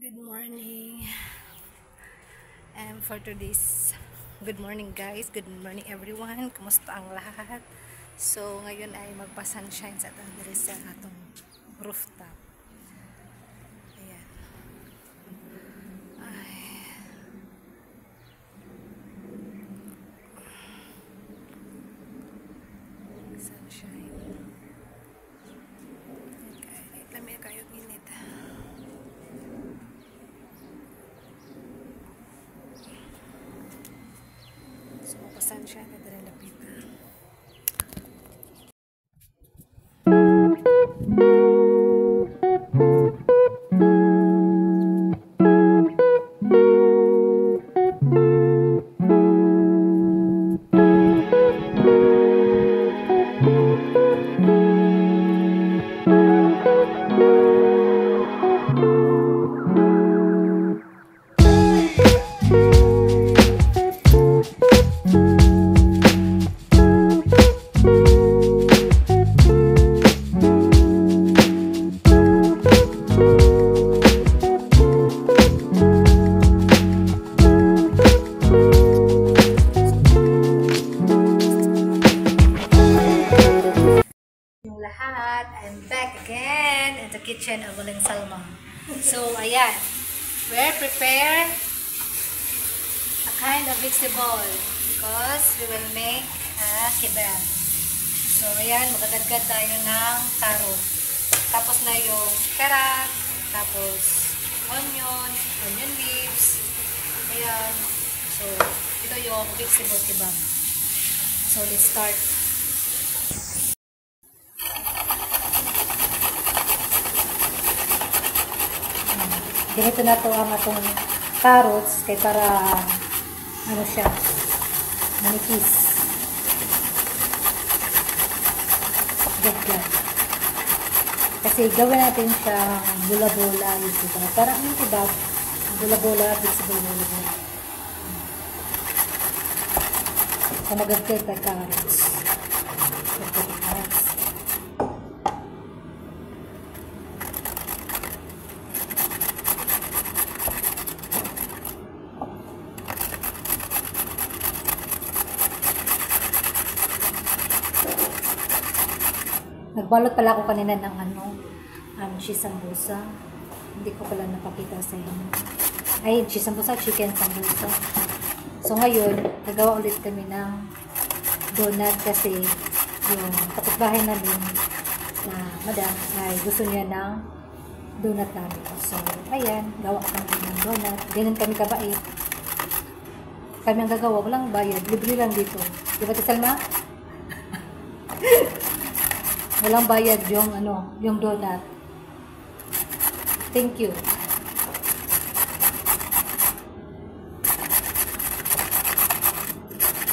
Good morning. And for today's good morning guys, good morning everyone. Kumusta ang lahat? So ngayon ay magpa-sunshine sa sa atong rooftop. Ayan. Ay. Sunshine. Okay, lamig kayo init. So magpa-sunshine na dala lapit. Lahat, I'm back again in the kitchen of Walang Salma. So, ayan, we're prepared a kind of vegetable because we will make a kebab. So, ayan, magagad tayo ng carrot. Tapos na yung carrot, tapos onion leaves. Ayan. So, ito yung vegetable kebab. So, let's start. Ganito na to ang atong carrots kay para ano siya manipis. Gagad. Kasi gawin natin siya bula-bula diba? Para yung kebab bula-bula vegetable bula-bula. So magagad tayo carrots. Nagbalot pala ako kanina ng cheese sambusa. Hindi ko pala napakita sa inyo. Ay, cheese sambusa, chicken sambusa. So ngayon, nagawa ulit kami ng donut kasi yung kapitbahay namin na madam ay gusto niya ng donut namin. So, ayan, gawa kami ng donut. Ganun kami kabait. Kami ang gagawa, walang bayad. Libre lang dito. Di ba, Salma? Walang bayad yung donut. Thank you.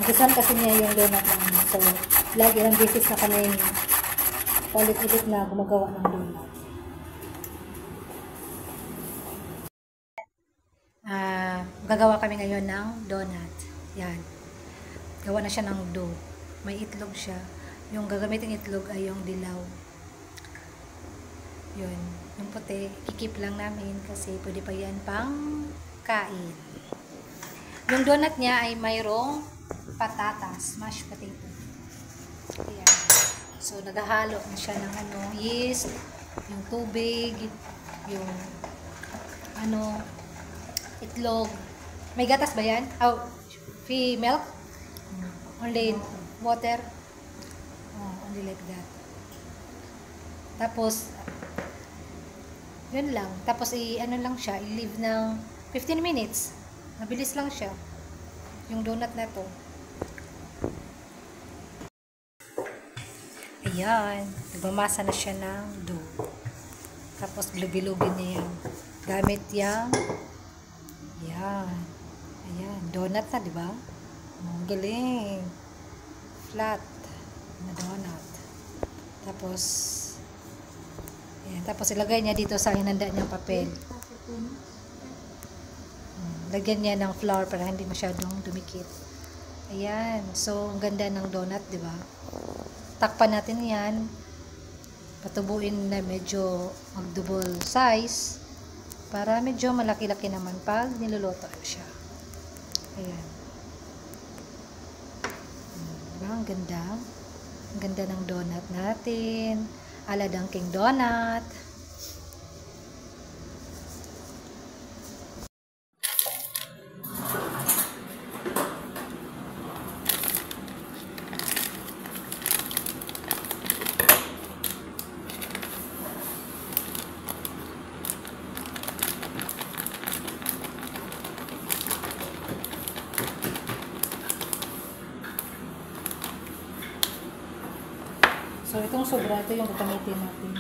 Nagustuhan kasi niya yung donut namin. So, lagi lang beses na kami ulit-ulit na gumagawa ng donut. Gagawa kami ngayon ng donut. Yan. Gawa na siya ng dough. May itlog siya. Yung gagamitin itlog ay yung dilaw. Yun. Yung puti, kikip lang namin kasi pwede pa yan pang kain. Yung donut niya ay mayroong patatas, mashed potato. Ayan. So, naghahalo na siya ng yeast, yung tubig, yung itlog. May gatas ba yan? Oh, milk? Only water? Only like that. Tapos, yun lang. Tapos, lang siya, i-leave ng 15 minutes. Mabilis lang siya. Yung donut na to. Ayan. Nagmamasa na siya ng dough. Tapos, lubi-lubi niya yan. Gamit yung ayan. Ayan. Donut na, di ba? Galing. Flat na donut. Tapos, ayan. Tapos ilagay niya dito sa hinanda niyang papel. Lagyan niya ng flour para hindi masyadong dumikit. Ayan. So, ang ganda ng donut, di ba? Takpan natin yan. Patubuin na medyo mag-double size. Para medyo malaki-laki naman pag niluluto siya. Ayan. Diba? Ang ganda. Ang ganda ng donut natin. Ala Dunkin' Donut. So, itong sobra, ito yung gagamitin natin.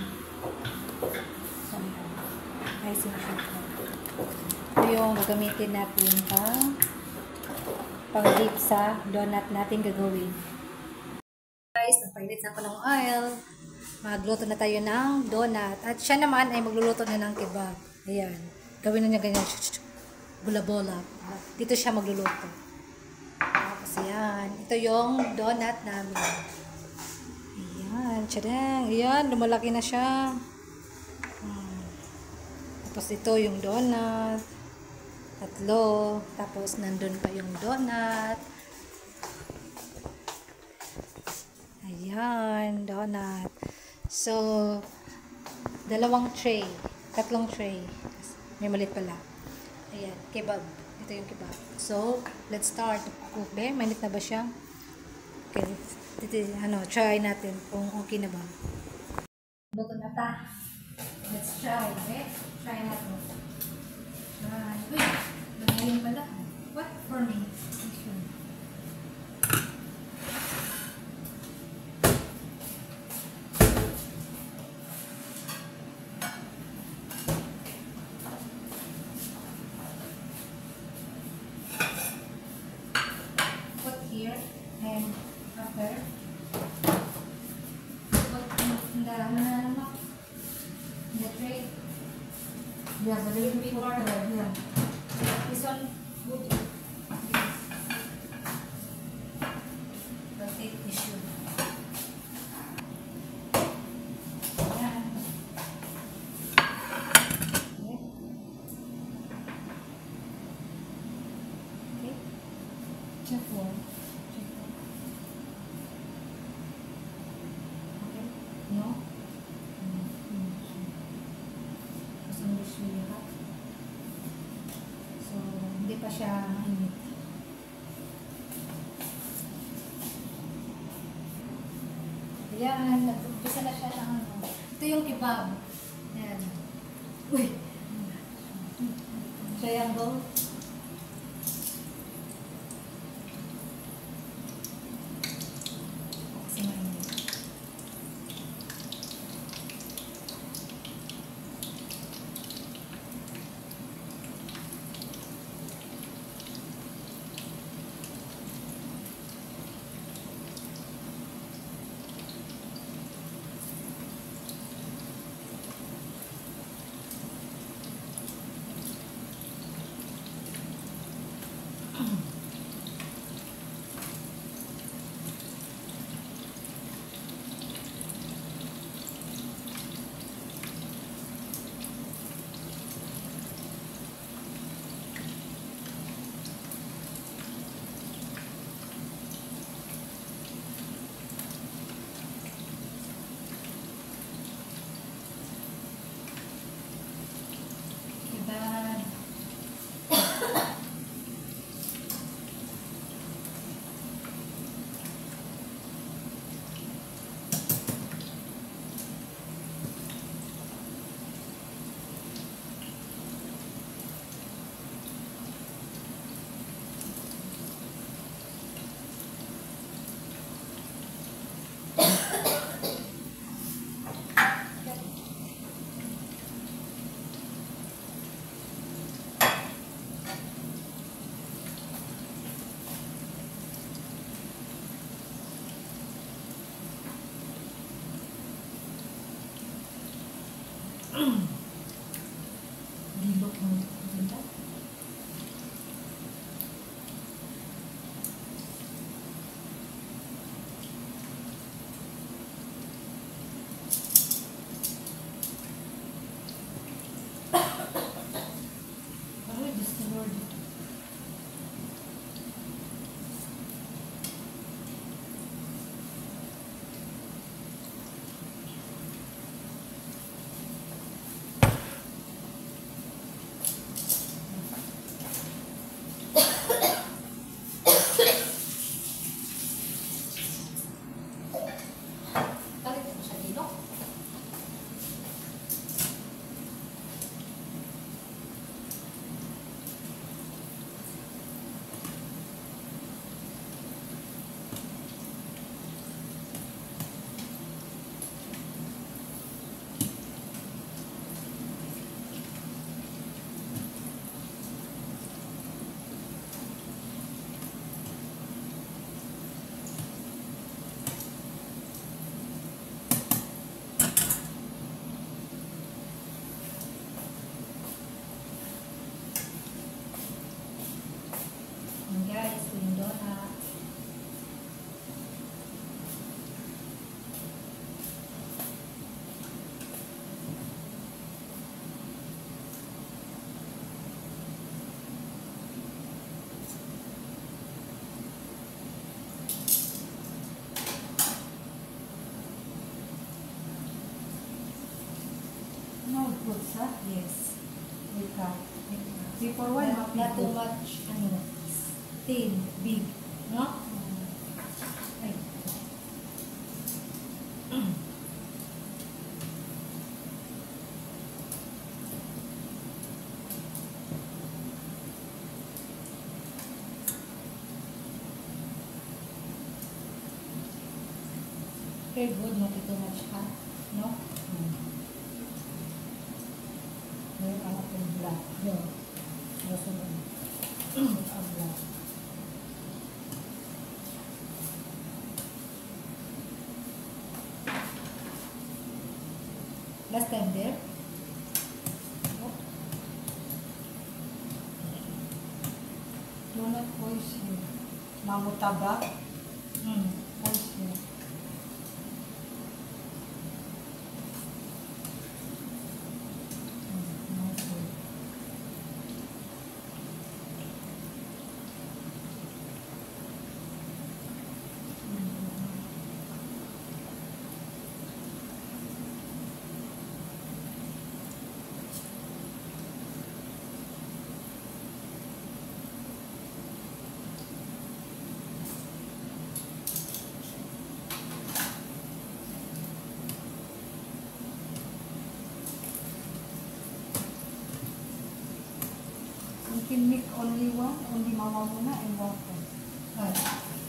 Icing sugar. Ito yung gagamitin natin pang-dip sa donut natin gagawin. Guys, nagpainit na ako ng oil. Magluto na tayo ng donut. At siya naman ay magluluto na ng kebab. Ayan. Gawin na niya ganyan. Bola-bola. Dito siya magluluto. Tapos yan. Ito yung donut namin. Ayan, tsadang. Ayan, lumalaki na siya. Tapos ito yung donut. 3. Tapos nandun pa yung donut. Ayan, donut. So, 2 tray. 3 tray. May malit pala. Ayan, kebab. Ito yung kebab. So, let's start. Okay, mainit na ba siya? Okay, try natin kung okay na ba. Luto na ta. Let's try, okay? Try natin. Uy, lagayin pala. What? For me. Put here and after. The tray. Yeah, but a little bit water. Yeah. This one would take tissue. Yeah. Okay. Okay. Check one. Check one. Okay. No. So, hindi pa siya init. Ayan, nag-umpisa na siya ng ano. Ito yung kebab. Ayan. Uy! Triangle. Kasi mainit. Dilok mo. Ganda. Before one, not too much, ano, thin, big, no? Ay. Very good, not too much hot, no? Ngayon ang ating black. Yeah. Gusto mo. Ang black. Last time there? Donut boys here. Mamutaba. Mm. Boys here. You can make only one, only mama muna and water.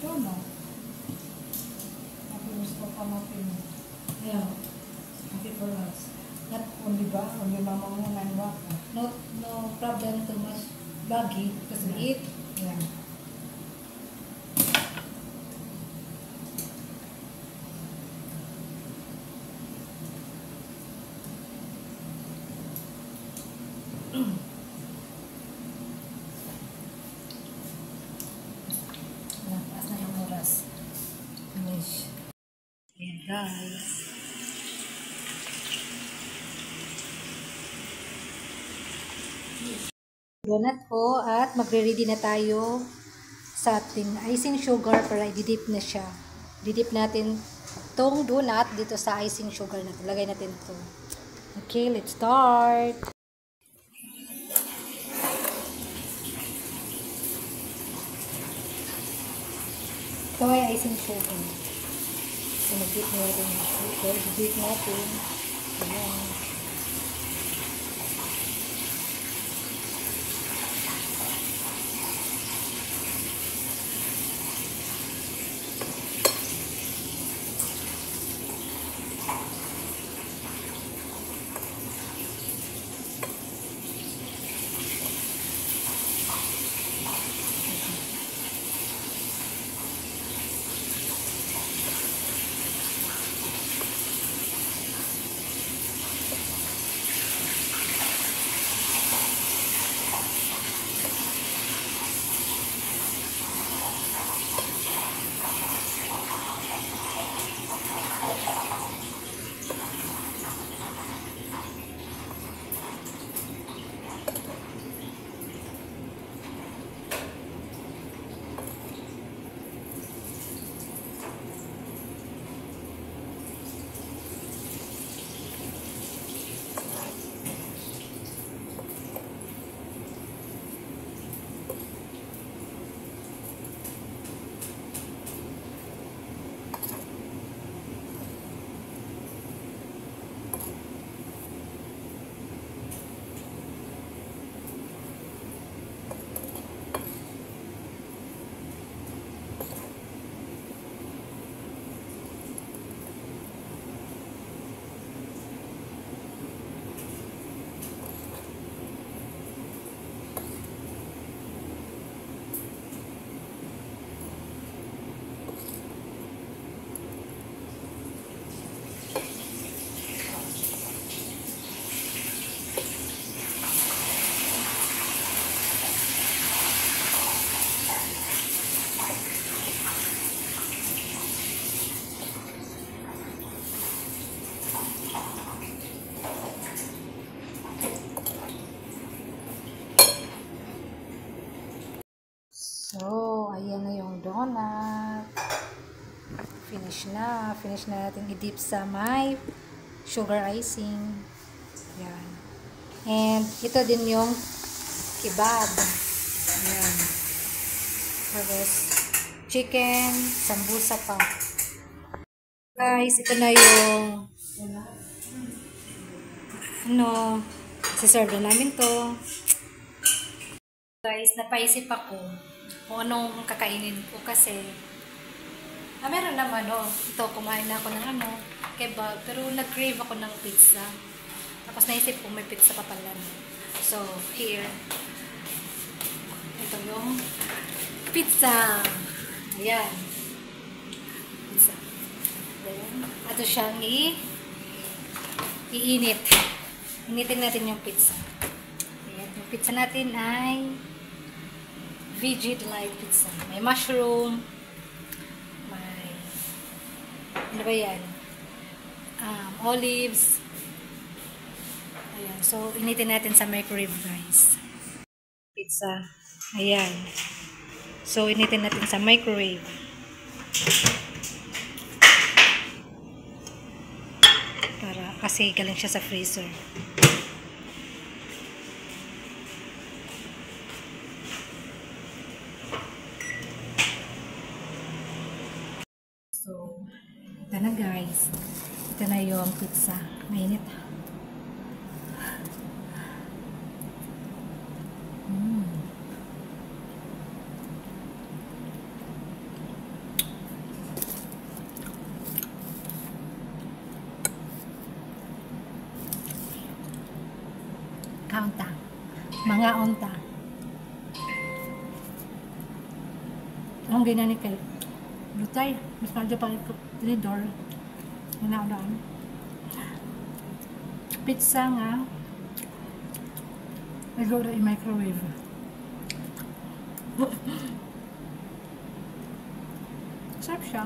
Donut. Tapi gusto pa natin. Yeah. Happy for us. Not only ba, only mama muna and water. No problem too much baggy because we eat. Yeah. Taas na yung oras. Finish. Ayan guys. Donut ko at magre-ready na tayo sa ating icing sugar para i-dip na siya. Didip natin tong donut dito sa icing sugar natin. Lagay natin ito. Okay, let's start. Ito ay icing sugar. So, mag-dip natin. Okay, dip natin. Ayan. So, ayan na yung donut. Finish na. Finish na natin i-dip sa may sugar icing. Yan. And ito din yung kebab. Ayan. Tapos, chicken, sambusa pa. Guys, ito na yung siserve na namin to. Guys, napaisip ako kung anong kakainin ko kasi meron naman, ito, kumain na ako ng kebab, pero nag-crave ako ng pizza. Tapos naisip ko, may pizza pa pala. So, here, ito yung pizza. Ayan. Pizza. Then, ito siyang iinit. Initin natin yung pizza. Ayan. Yung pizza natin ay veggie delight pizza. May mushroom, ano ba yan? Olives. Ayan. So, initin natin sa microwave, guys. Pizza. Ayan. So, initin natin sa microwave. Kasi galing siya sa freezer. So, ito na guys. Ito na yung pizza. Mainit. Kaunta. Mga unta. Ang ganyan ni kay Lutay. Mas medyo pa tinidor. Hinaan. Pizza nga. Nagawa na i-microwave. Sarap siya.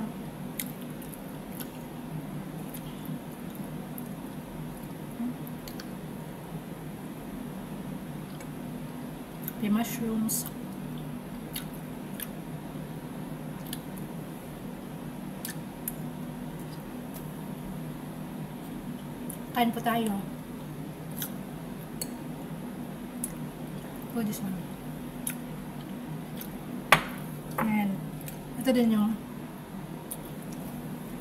May mushrooms. Kain po tayo. Oh, this one. And ito din yung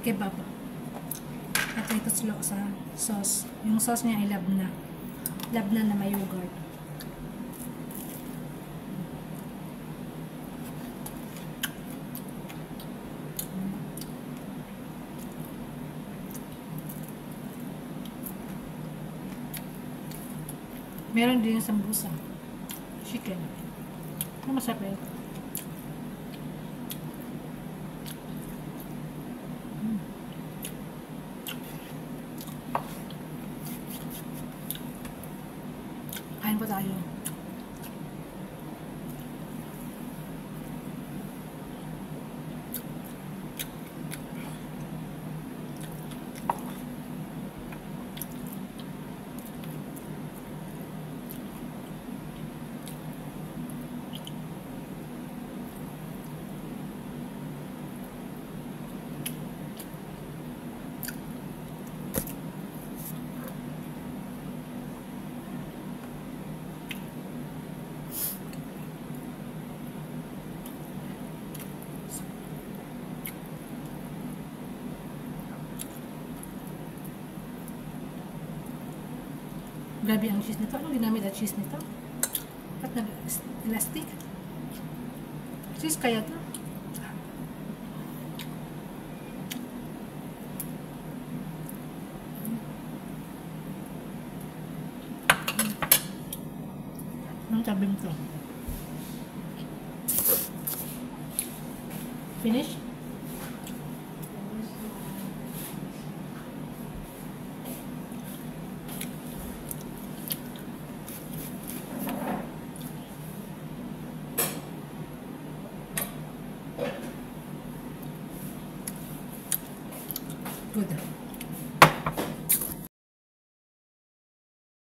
kebab. At ito sa sauce. Yung sauce niya ay labna. Labna na may yogurt. Meron din yung sambusa. Chicken. Ano masarap yun? Kain po tayo. Grabe ang cheese nito. Anong ginamit na cheese nito? Ba't nag-elastic? Cheese kaya to? Anong sabi nito? Finish? Good.